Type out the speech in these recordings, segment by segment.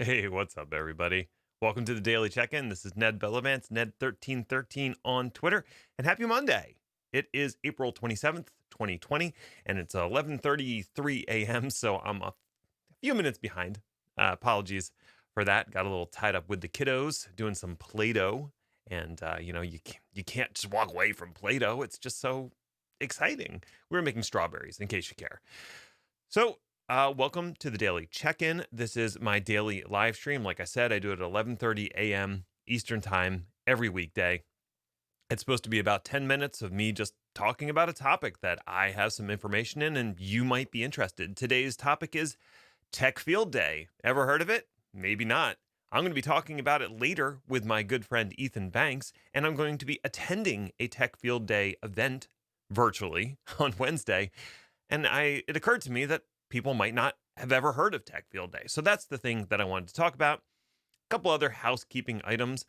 Hey, what's up, everybody? Welcome to the Daily Check-In. This is Ned Bellavance, Ned1313 on Twitter, and happy Monday. It is April 27th, 2020, and it's 11:33 a.m., so I'm a few minutes behind. Apologies for that. Got a little tied up with the kiddos doing some Play-Doh, and you can't just walk away from Play-Doh. It's just so exciting. We're making strawberries, in case you care. So, welcome to the daily check-in. This is my daily live stream. Like I said, I do it at 11:30 a.m. Eastern Time every weekday. It's supposed to be about 10 minutes of me just talking about a topic that I have some information in and you might be interested. Today's topic is Tech Field Day. Ever heard of it? Maybe not. I'm going to be talking about it later with my good friend Ethan Banks, and I'm going to be attending a Tech Field Day event virtually on Wednesday. And it occurred to me that people might not have ever heard of Tech Field Day. So that's the thing that I wanted to talk about. A couple other housekeeping items.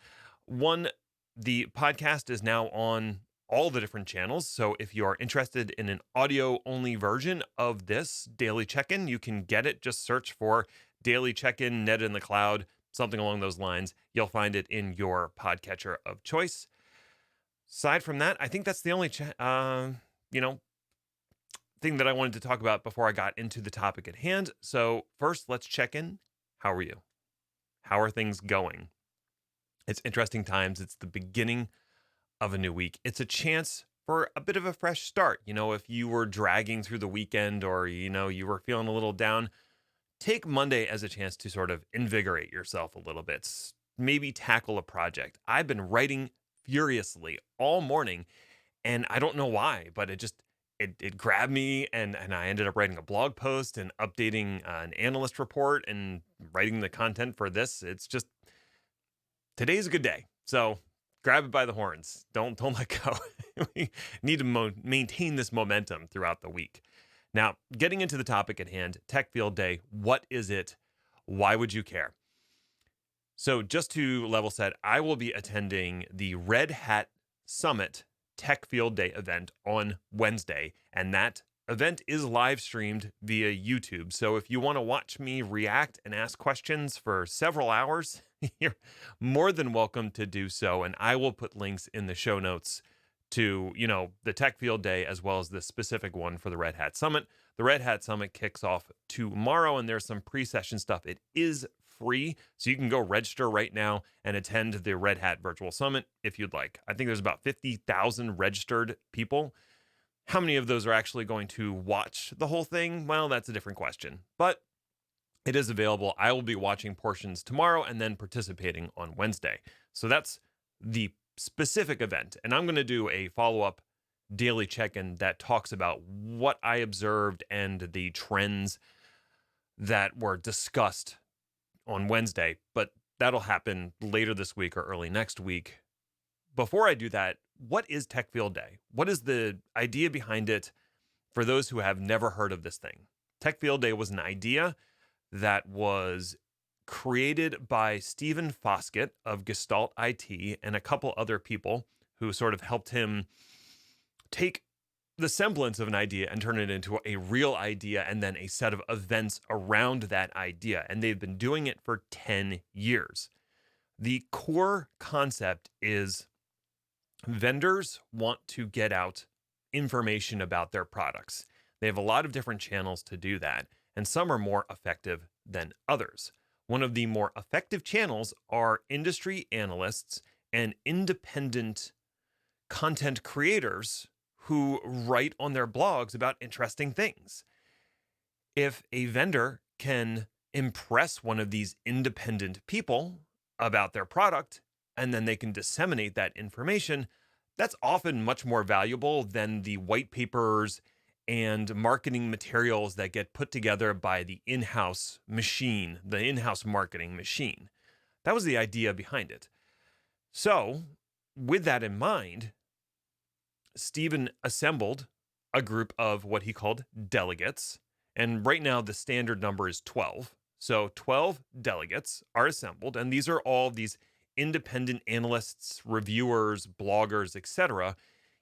One, the podcast is now on all the different channels. So if you are interested in an audio only version of this daily check-in, you can get it. Just search for Daily Check-in, Ned in the Cloud, something along those lines. You'll find it in your podcatcher of choice. Aside from that, I think that's the only thing that I wanted to talk about before I got into the topic at hand. So, first, let's check in. How are you? How are things going? It's interesting times. It's the beginning of a new week. It's a chance for a bit of a fresh start. If you were dragging through the weekend or, you were feeling a little down, take Monday as a chance to sort of invigorate yourself a little bit. Maybe tackle a project. I've been writing furiously all morning and I don't know why, but it grabbed me and I ended up writing a blog post and updating an analyst report and writing the content for this. It's just today's a good day. So grab it by the horns. Don't let go. We need to maintain this momentum throughout the week. Now, getting into the topic at hand, Tech Field Day, what is it? Why would you care? So just to level set, I will be attending the Red Hat Summit Tech Field Day event on Wednesday, and that event is live streamed via YouTube. So if you want to watch me react and ask questions for several hours, you're more than welcome to do so. And I will put links in the show notes to, the Tech Field Day as well as the specific one for the Red Hat Summit. The Red Hat Summit kicks off tomorrow, and there's some pre-session stuff. It is free, so you can go register right now and attend the Red Hat Virtual Summit if you'd like. I think there's about 50,000 registered people. How many of those are actually going to watch the whole thing? Well, that's a different question, but it is available. I will be watching portions tomorrow and then participating on Wednesday. So that's the specific event. And I'm going to do a follow-up daily check-in that talks about what I observed and the trends that were discussed on Wednesday, but that'll happen later this week or early next week. Before I do that, what is Tech Field Day? What is the idea behind it for those who have never heard of this thing? Tech Field Day was an idea that was created by Stephen Foskett of Gestalt IT and a couple other people who sort of helped him take the semblance of an idea and turn it into a real idea and then a set of events around that idea. And they've been doing it for 10 years. The core concept is vendors want to get out information about their products. They have a lot of different channels to do that, and some are more effective than others. One of the more effective channels are industry analysts and independent content creators who write on their blogs about interesting things. If a vendor can impress one of these independent people about their product, and then they can disseminate that information, that's often much more valuable than the white papers and marketing materials that get put together by the in-house machine, the in-house marketing machine. That was the idea behind it. So, with that in mind, Stephen assembled a group of what he called delegates. And right now, the standard number is 12. So 12 delegates are assembled. And these are all these independent analysts, reviewers, bloggers, etc.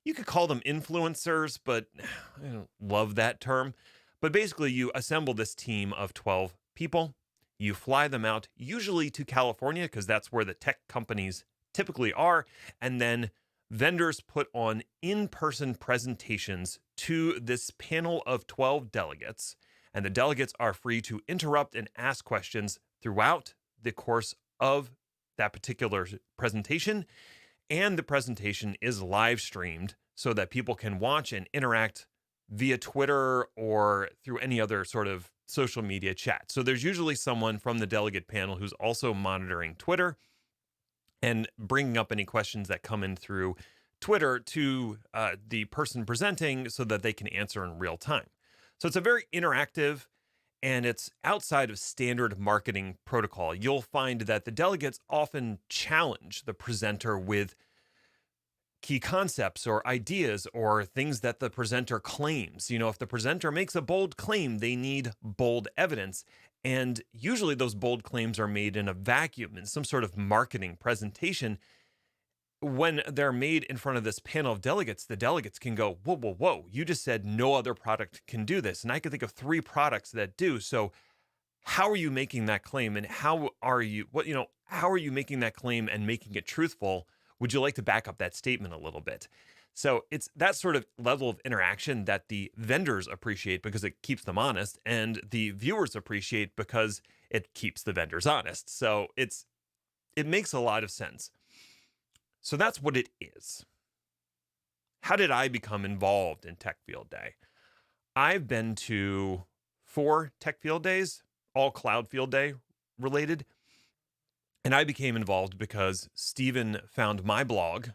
You could call them influencers, but I don't love that term. But basically, you assemble this team of 12 people. You fly them out, usually to California, because that's where the tech companies typically are. And then vendors put on in person presentations to this panel of 12 delegates. And the delegates are free to interrupt and ask questions throughout the course of that particular presentation. And the presentation is live streamed so that people can watch and interact via Twitter or through any other sort of social media chat. So there's usually someone from the delegate panel who's also monitoring Twitter and bringing up any questions that come in through Twitter to the person presenting so that they can answer in real time. So it's a very interactive, and it's outside of standard marketing protocol. You'll find that the delegates often challenge the presenter with key concepts or ideas or things that the presenter claims. If the presenter makes a bold claim, they need bold evidence. And usually those bold claims are made in a vacuum, in some sort of marketing presentation. When they're made in front of this panel of delegates, the delegates can go, whoa, whoa, whoa, you just said no other product can do this. And I can think of 3 products that do. So how are you making that claim? And how are you making that claim and making it truthful? Would you like to back up that statement a little bit? So it's that sort of level of interaction that the vendors appreciate because it keeps them honest, and the viewers appreciate because it keeps the vendors honest. So it makes a lot of sense. So that's what it is. How did I become involved in Tech Field Day? I've been to 4 Tech Field Days, all Cloud Field Day related. And I became involved because Stephen found my blog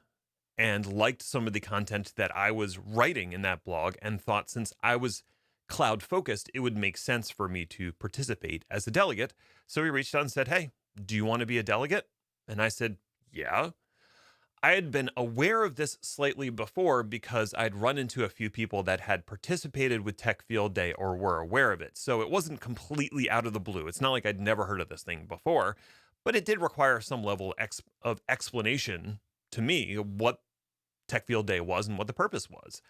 and liked some of the content that I was writing in that blog and thought since I was cloud focused, it would make sense for me to participate as a delegate. So he reached out and said, "Hey, do you want to be a delegate?" And I said, "Yeah." I had been aware of this slightly before because I'd run into a few people that had participated with Tech Field Day or were aware of it. So it wasn't completely out of the blue. It's not like I'd never heard of this thing before, but it did require some level of explanation to me what Tech Field Day was and what the purpose was.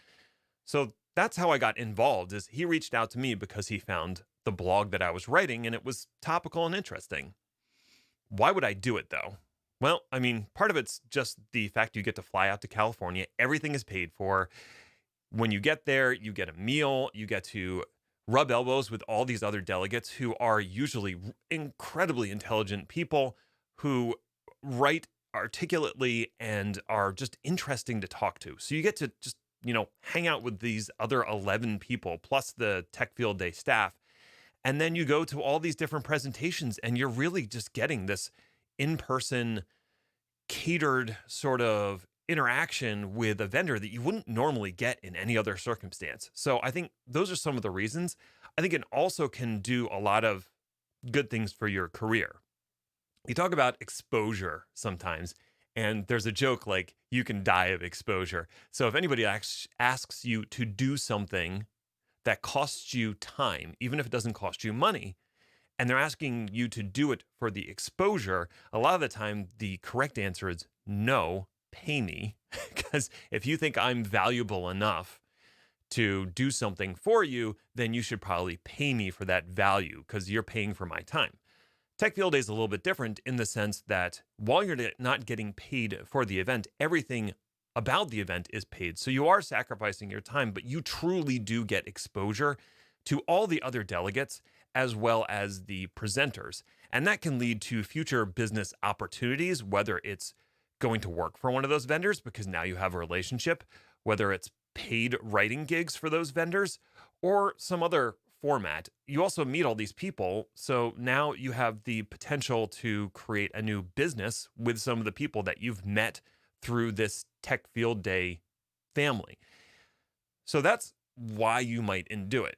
So that's how I got involved. Is he reached out to me because he found the blog that I was writing and it was topical and interesting. Why would I do it though? Well, I mean, part of it's just the fact you get to fly out to California. Everything is paid for. When you get there, you get a meal, you get to rub elbows with all these other delegates who are usually incredibly intelligent people who write articulately and are just interesting to talk to. So you get to just, hang out with these other 11 people plus the Tech Field Day staff. And then you go to all these different presentations and you're really just getting this in-person catered sort of interaction with a vendor that you wouldn't normally get in any other circumstance. So I think those are some of the reasons. I think it also can do a lot of good things for your career. You talk about exposure sometimes, and there's a joke like you can die of exposure. So if anybody asks you to do something that costs you time, even if it doesn't cost you money, and they're asking you to do it for the exposure, a lot of the time the correct answer is no, pay me. Because if you think I'm valuable enough to do something for you, then you should probably pay me for that value because you're paying for my time. Tech Field Day is a little bit different in the sense that while you're not getting paid for the event, everything about the event is paid. So you are sacrificing your time, but you truly do get exposure to all the other delegates as well as the presenters. And that can lead to future business opportunities, whether it's going to work for one of those vendors because now you have a relationship, whether it's paid writing gigs for those vendors or some other format. You also meet all these people. So now you have the potential to create a new business with some of the people that you've met through this Tech Field Day family. So that's why you might do it.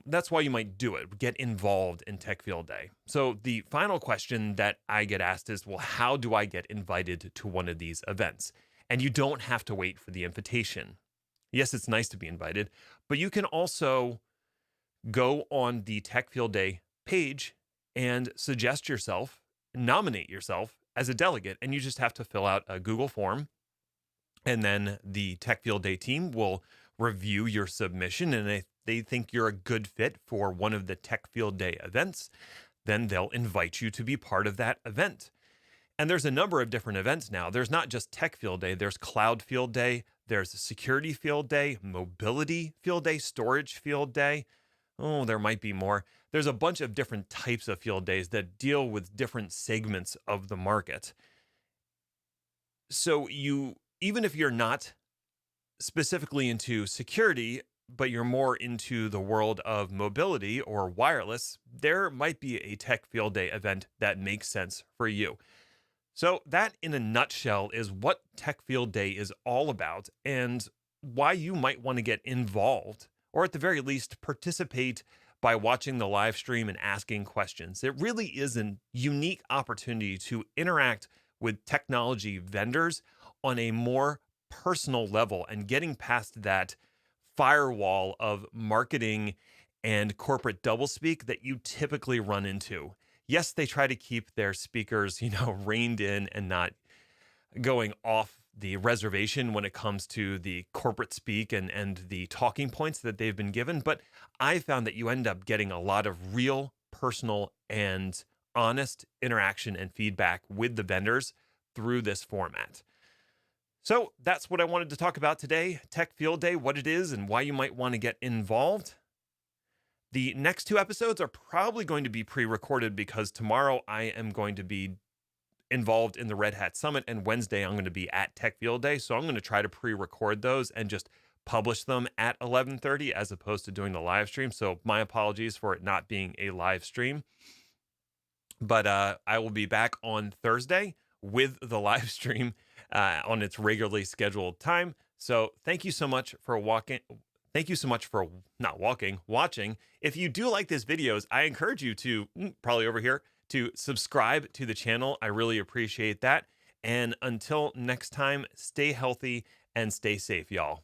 That's why you might do it, get involved in Tech Field Day. So the final question that I get asked is, well, how do I get invited to one of these events? And you don't have to wait for the invitation. Yes, it's nice to be invited, but you can also go on the Tech Field Day page and suggest yourself, nominate yourself as a delegate, and you just have to fill out a Google form. And then the Tech Field Day team will review your submission, and if they think you're a good fit for one of the Tech Field Day events, then they'll invite you to be part of that event. And there's a number of different events now. There's not just Tech Field Day, there's Cloud Field Day, there's Security Field Day, Mobility Field Day, Storage Field Day. Oh, there might be more. There's a bunch of different types of field days that deal with different segments of the market. So even if you're not specifically into security, but you're more into the world of mobility or wireless, there might be a Tech Field Day event that makes sense for you. So, that in a nutshell is what Tech Field Day is all about and why you might want to get involved, or at the very least, participate by watching the live stream and asking questions. It really is a unique opportunity to interact with technology vendors on a more personal level and getting past that firewall of marketing and corporate doublespeak that you typically run into. Yes, they try to keep their speakers, reined in and not going off the reservation when it comes to the corporate speak and the talking points that they've been given. But I found that you end up getting a lot of real, personal, and honest interaction and feedback with the vendors through this format. So that's what I wanted to talk about today, Tech Field Day, what it is and why you might want to get involved. The next two episodes are probably going to be pre-recorded because tomorrow I am going to be involved in the Red Hat Summit and Wednesday I'm going to be at Tech Field Day. So I'm going to try to pre-record those and just publish them at 11:30 as opposed to doing the live stream. So my apologies for it not being a live stream. But I will be back on Thursday with the live stream on its regularly scheduled time. So thank you so much for walking. Thank you so much for not walking, watching. If you do like these videos, I encourage you to, probably over here, to subscribe to the channel. I really appreciate that. And until next time, stay healthy and stay safe, y'all.